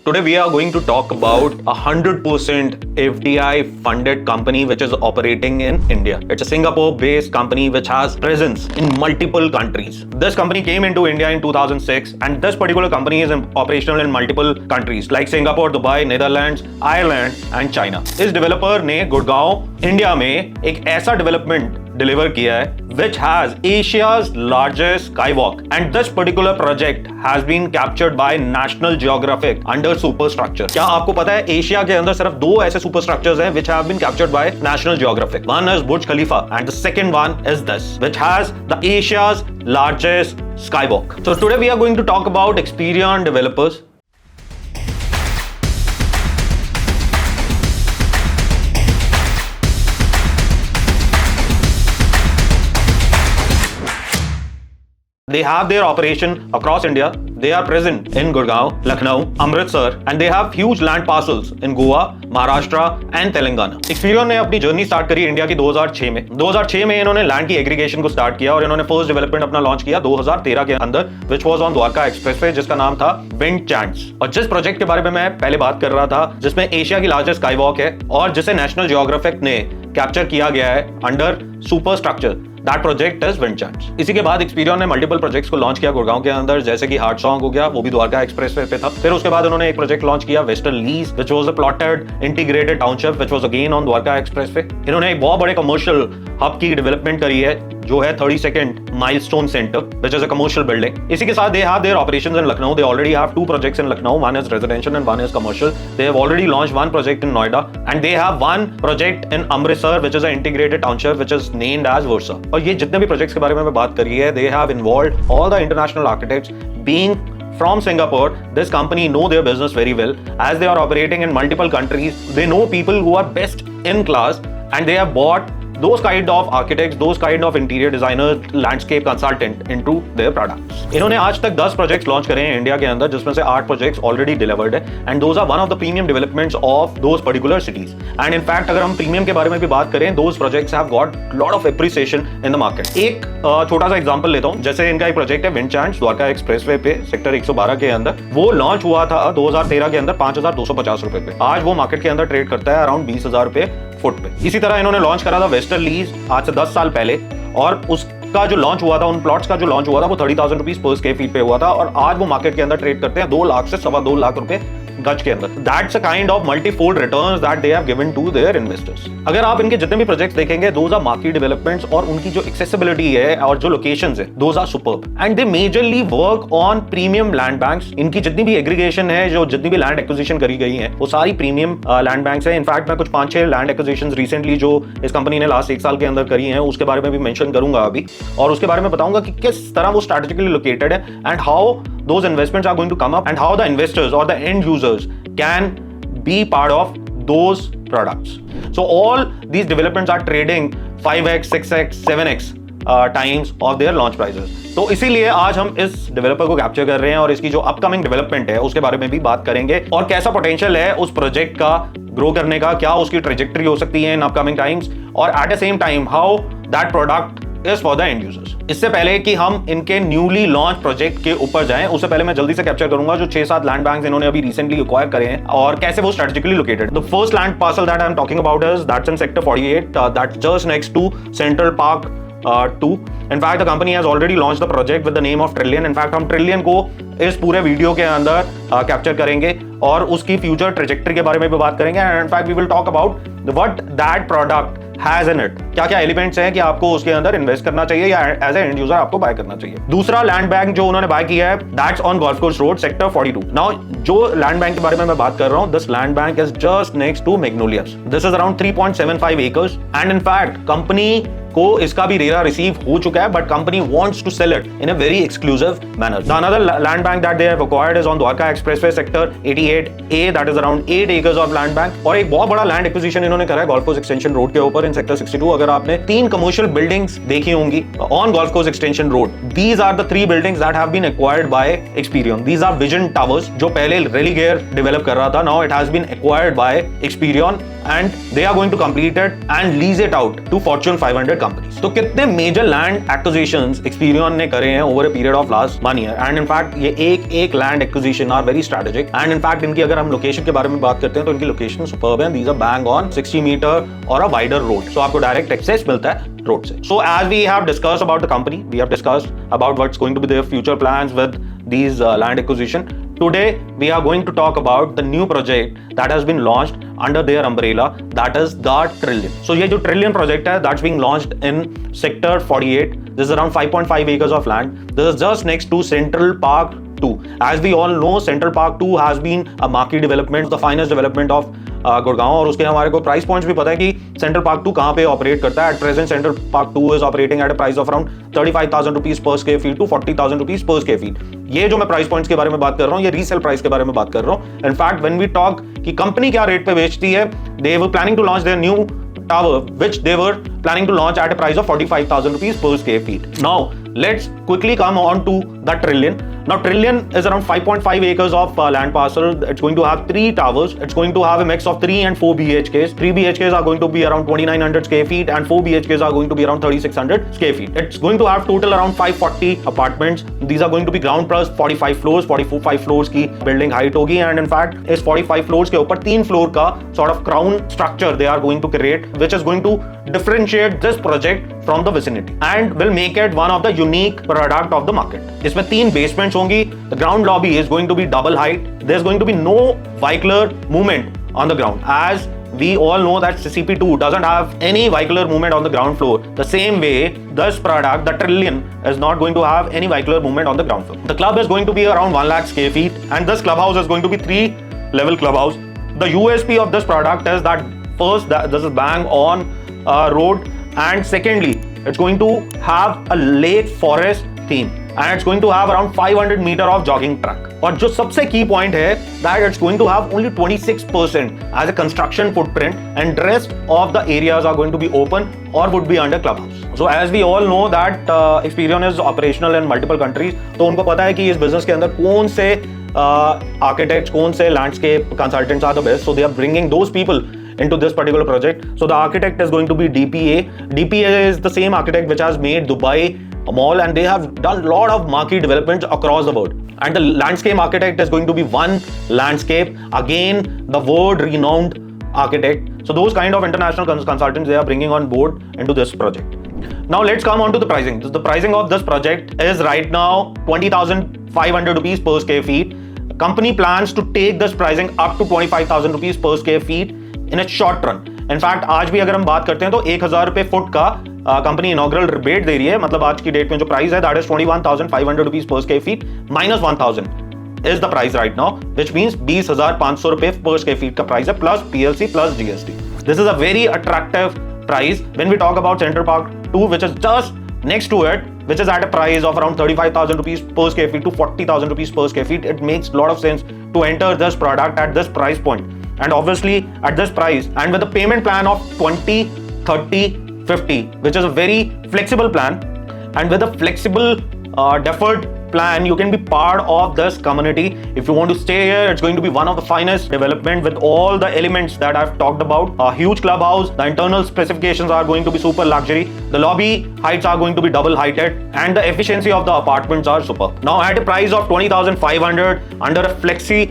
Today we are going to talk about a 100% FDI funded company which is operating in India. It's a Singapore-based company which has presence in multiple countries. This company came into India in 2006 and this particular company is operational in multiple countries like Singapore, Dubai, Netherlands, Ireland and China. इस developer ने Gurgaon India में एक ऐसा development deliver किया है which has Asia's largest skywalk and this particular project has been captured by National Geographic under superstructure. क्या आपको पता है एशिया के अंदर सिर्फ दो ऐसे सुपर स्ट्रक्चर्स हैं which have been captured by National Geographic. One is Burj Khalifa and the second one is this which has the Asia's largest skywalk. So today we are going to talk about Experion developers. They have their operation across India. They are present in Gurgaon, Lucknow, Amritsar and they have huge land parcels in Goa, Maharashtra and Telangana. Experion ने अपनी journey start करी India की 2006 में। 2006 में इन्होंने land की aggregation को start किया और इन्होंने फर्स्ट डेवलपमेंट अपना लॉन्च किया 2013 के अंदर which was on Dwarka expressway जिसका नाम था विंड चांट्स। और जिस प्रोजेक्ट के बारे में मैं पहले बात कर रहा था जिसमें एशिया की लार्जेस्ट स्काईवॉक है और जिसे नेशनल जियोग्राफिक ने कैप्चर किया गया है under super structure That project is Wind Chants. इसी के बाद Experion ने मल्टीपल प्रोजेक्ट्स को लॉन्च किया गुड़गांव के अंदर जैसे कि हार्ट सॉन्ग हो गया वो भी द्वारका एक्सप्रेसवे पे था। फिर उसके बाद उन्होंने एक प्रोजेक्ट लॉन्च किया western lease which was a plotted integrated township which was again on Dwarka expressway. इन्होंने एक बहुत बड़े कमर्शियल हब की डेवलपमेंट करी है जो है 32nd milestone centre which is a commercial building. इसी के साथ they have their operations in Lucknow. They already have two projects in Lucknow. One is residential and one is commercial. They have already launched one project in Noida and they have one project in Amritsar which is an integrated township which is named as Versa. और ये जितने भी projects के बारे में मैं बात करी है they have involved all the international architects being from Singapore. This company know their business very well as they are operating in multiple countries. They know people who are best in class and they have bought those kind of architects, those kind of interior designers, landscape consultant into their products. इन्होंने आज तक 10 projects launch करे हैं India के अंदर जिसमें से 8 projects already delivered है and those are one of the premium developments of those particular cities and in fact अगर हम प्रीमियम के बारे में भी बात करें those projects have got lot of appreciation in the market. एक छोटा सा एग्जांपल लेता हूं जैसे इनका एक प्रोजेक्ट है विंड चांट्स द्वारका एक्सप्रेसवे पे सेक्टर 112 के अंदर वो लॉन्च हुआ था 2013 के अंदर 5250 रुपए पे। आज वो मार्केट के अंदर ट्रेड करता है अराउंड 20,000 रुपए फुट पे। इसी तरह इन्होंने लॉन्च करा था वेस्टर्न लीज आज से 10 साल पहले और उसका जो लॉन्च हुआ था उन प्लॉट्स का जो लॉन्च हुआ था वो 30,000 रुपीज पर स्क्वायर फीट पे हुआ था और आज वो मार्केट के अंदर ट्रेड करते हैं 2 लाख से 2.25 लाख रुपए गज के अंदर। That's a kind of multifold returns that they have given to their investors. अगर आप इनके जितने भी प्रोजेक्ट्स देखेंगे दोज आर मार्केट डेवलपमेंट्स और उनकी जो एक्सेसिबिलिटी है और जो लोकेशंस है those are superb and they majorly work on premium land banks. इनकी जितनी भी एग्रीगेशन है जो जितनी भी लैंड एक्विजिशन करी गई है वो सारी प्रीमियम लैंड बैंक्स है। इनफैक्ट मैं कुछ 5-6 लैंड एक्विजिशन रिसेंटली जो इस कंपनी ने लास्ट 1 साल के अंदर करी है उसके बारे में भी मेंशन करूंगा अभी और उसके बारे में बताऊंगा कि किस तरह वो स्ट्रेटेजिकली लोकेटेड है and how those investments are going to come up and how the investors or the end users can be part of those products. So all these developments are trading 5x, 6x, 7x times of their launch prices. तो इसीलिए आज हम इस developer को capture कर रहे हैं और इसकी जो अपकमिंग डेवलपमेंट है उसके बारे में भी बात करेंगे और कैसा पोटेंशियल है उस प्रोजेक्ट का ग्रो करने का, क्या उसकी ट्रेजेक्टरी हो सकती है इन अपकमिंग टाइम्स और at the same time how that product is for the end users. इससे पहले कि हम इनके न्यूली लॉन्च प्रोजेक्ट के ऊपर जाएं उससे पहले मैं जल्दी से कैप्चर करूंगा जो 6-7 लैंड बैंक्स इन्होंने अभी रिसेंटली एक्वायर करे हैं और कैसे वो strategically located. The first land parcel that I am talking about is that's in sector 48 that's just next to central park 2. In fact, the company has already launched the project with the name of Trillion. In fact, हम Trillion को इस पूरे video के अंदर capture करेंगे और उसकी future trajectory के बारे में भी बात करेंगे and in fact we will talk about what that product has in it. क्या क्या एलिमेंट्स हैं कि आपको उसके अंदर इन्वेस्ट करना चाहिए या एज ए एंड यूजर आपको बाय करना चाहिए। दूसरा लैंड बैंक जो उन्होंने बाय किया है that's on golf course road sector 42. Now जो लैंड बैंक के बारे में मैं बात कर रहा हूं this land bank is just next to Magnolias. This is around 3.75 acres and in fact company को इसका भी रेरा रिसीव हो चुका है but company wants to sell it in a very exclusive manner. The another land bank that they have acquired is on Dwarka expressway sector 88A that is around 8 acres of land bank और एक बहुत बड़ा land acquisition इन्होंने करा है golf course extension road के ऊपर in sector 62. अगर आपने 3 कमर्शियल बिल्डिंग्स देखी होंगी on golf course extension road these are the 3 buildings that have been acquired by Experion. These are Vision Towers जो पहले रेलिगेयर डेवलप कर रहा था. Now it has been acquired by Experion and they are going to complete it and lease it out to Fortune 500 listed companies. तो कितने major land acquisitions Experion ने करे हैं over a period of last 1 year, and in fact ये एक land acquisition are very strategic, and in fact इनकी अगर हम location के बारे में बात करते हैं तो इनकी location superb है. These are bang on 60 meter और a wider road, so आपको direct access मिलता है road से. So as we have discussed about the company, we have discussed about what's going to be their future plans with these land acquisition. Today we are going to talk about the new project that has been launched under their umbrella, that is the Trillion. So ये जो Trillion project है, that's being launched in sector 48. This is around 5.5 acres of land. This is just next to Central Park 2. As we all know, Central Park 2 has been a marquee development, the finest development of Gurgaon, और उसके हमारे को price points भी पता है कि central park 2 कहाँ पे ऑपरेट करता है. At present central park 2 is operating at a price of around 35,000 rupees per square feet to 40,000 rupees per square feet. ये जो मैं प्राइस पॉइंट्स के बारे में बात कर रहा हूँ, ये रीसेल प्राइस के बारे में बात कर रहा हूँ. इनफैक्ट व्हेन वी टॉक कि कंपनी क्या रेट पे बेचती है, they were planning to launch their new tower which they were planning to launch at a price of 45,000 rupees per square feet. Now let's quickly come on to the Trillion. Now Trillion is around 5.5 acres of land parcel. It's going to have 3 towers. It's going to have a mix of 3 and 4 BHKs. 3 BHKs are going to be around 2,900 square feet and 4 BHKs are going to be around 3,600 square feet. It's going to have total around 540 apartments. These are going to be ground plus 45 floors, 45 floors की building height होगी, and in fact इस 45 floors के ऊपर 3 floor का sort of crown structure they are going to create, which is going to differentiate this project from the vicinity and will make it one of the unique product of the market. इसमें 3 basements होंगी. The ground lobby is going to be double height. There's going to be no vehicular movement on the ground, as we all know that CP2 doesn't have any vehicular movement on the ground floor. The same way, this product, the Trillion, is not going to have any vehicular movement on the ground floor. The club is going to be around 1 lakh square feet, and this clubhouse is going to be 3-level clubhouse. The USP of this product is that first, that this is bang on road, and secondly, it's going to have a lake forest theme, and it's going to have around 500 meter of jogging track. और जो सबसे key point है that it's going to have only 26% as a construction footprint, and rest of the areas are going to be open or would be under clubhouse. So as we all know that Experion is operational in multiple countries, तो उनको पता है कि इस business के अंदर कौन से architects, कौन से landscape consultants are the best, so they are bringing those people into this particular project. So the architect is going to be DPA. DPA is the same architect which has made Dubai a mall, and they have done a lot of marquee developments across the world. And the landscape architect is going to be One Landscape, again the world renowned architect. So those kind of international consultants they are bringing on board into this project. Now let's come on to the pricing. The pricing of this project is right now 20,500 rupees per square feet. Company plans to take this pricing up to 25,000 rupees per square feet in a short run. In fact, आज भी अगर हम बात करते हैं तो 1,000 रुपए foot का कंपनी इनॉग्रल रिबेट दे रही है. मतलब आज की डेट में जो प्राइस है that is 21,500 rupees per square feet minus 1,000 is the price right now, which means 20,500 रुपए पर स्क्वायर फीट का प्राइस है plus PLC plus GST. This is a very attractive price when we talk about central park 2, which is just next to it, which is at a price of around 35,000 rupees per square feet to 40,000 rupees per square feet. It makes a lot of sense to enter this product at this price point. And obviously at this price and with a payment plan of 20, 30, 50, which is a very flexible plan, and with a flexible deferred plan, you can be part of this community. If you want to stay here, it's going to be one of the finest development with all the elements that I've talked about. A huge clubhouse, the internal specifications are going to be super luxury, the lobby heights are going to be double heighted, and the efficiency of the apartments are super. Now at a price of 20,500 under a flexi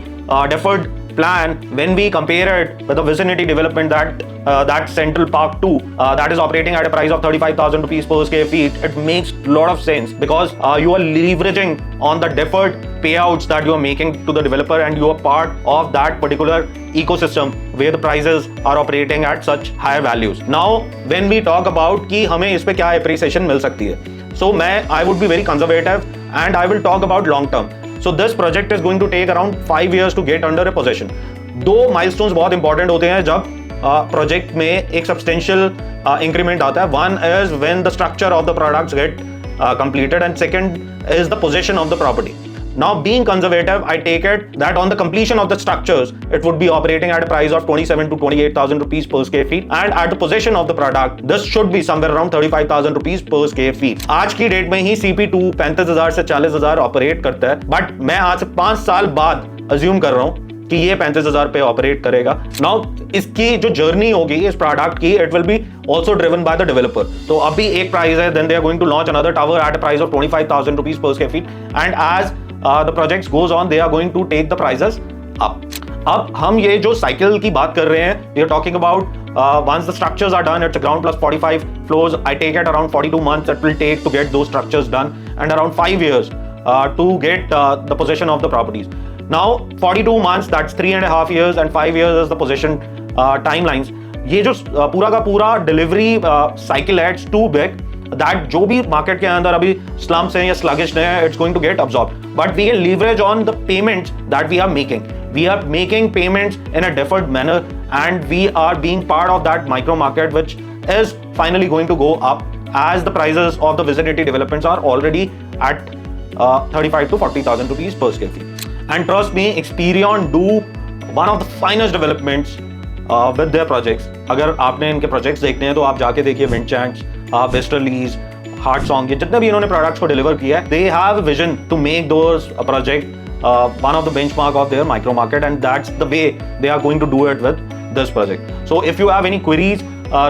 deferred plan, when we compare it with the vicinity development that Central Park 2 that is operating at a price of 35,000 rupees per square feet, it makes a lot of sense because you are leveraging on the deferred payouts that you are making to the developer, and you are part of that particular ecosystem where the prices are operating at such high values. Now when we talk about कि हमें इस पे क्या appreciation मिल सकती है, so I would be very conservative and I will talk about long term. So this project is going to take around 5 years to get under a possession. 2 milestones बहुत important होते हैं जब project में एक substantial increment आता है. One is when the structure of the products get completed, and second is the possession of the property. Now being conservative, I take it that on the completion of the structures, it would be operating at a price of 27,000 to 28,000 rupees per square feet, and at the possession of the product, this should be somewhere around 35,000 rupees per square feet. आज की date में ही CP2 35,000 से 40,000 operate करता है, but मैं आज से 5 साल बाद अज्यूम कर रहा हूँ कि ये 35,000 पे ऑपरेट करेगा। नाउ इसकी जो जर्नी होगी इस प्रोडक्ट की, it will be also driven by the developer. तो अभी एक प्राइस है, then they are going to launch another tower at a price of 25,000 rupees per square feet, and as the projects goes on they are going to take the prices up. अब हम ये जो cycle की बात कर रहे हैं, we are talking about once the structures are done, it's a ground plus 45 floors. I take it around 42 months it will take to get those structures done, and around 5 years to get the possession of the properties. Now 42 months, that's 3.5 years, and 5 years is the possession timelines. ये जो पूरा का पूरा delivery cycle है, it's to big that जो भी market के अंदर अभी स्लम्स हैं या स्लगिश है, it's going to get absorb, but we can leverage on the payments that we are making. We are making payments in a deferred manner, and we are being part of that micro market, which is finally going to go up as the prices of the vicinity developments are already at 35 to 40,000 rupees per square feet. And trust me, Experion do one of the finest developments with their projects. अगर आपने इनके projects देखने हैं तो आप जाके देखिए Windchants, Westerlies, Heart Song, ये जितने भी इन्होंने products को deliver किया है, they have a vision to make those project one of the benchmark of their micro market, and that's the way they are going to do it with this project. So if you have any queries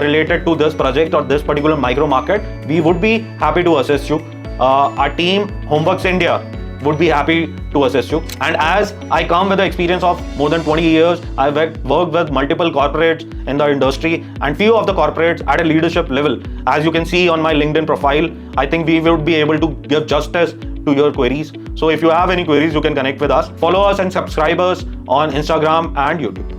related to this project or this particular micro market, we would be happy to assist you. Our team Homeworks India would be happy to assist you, and as I come with the experience of more than 20 years, I've worked with multiple corporates in the industry, and few of the corporates at a leadership level. As you can see on my LinkedIn profile, I think we would be able to give justice to your queries. So if you have any queries, you can connect with us. Follow us and subscribe us on Instagram and YouTube.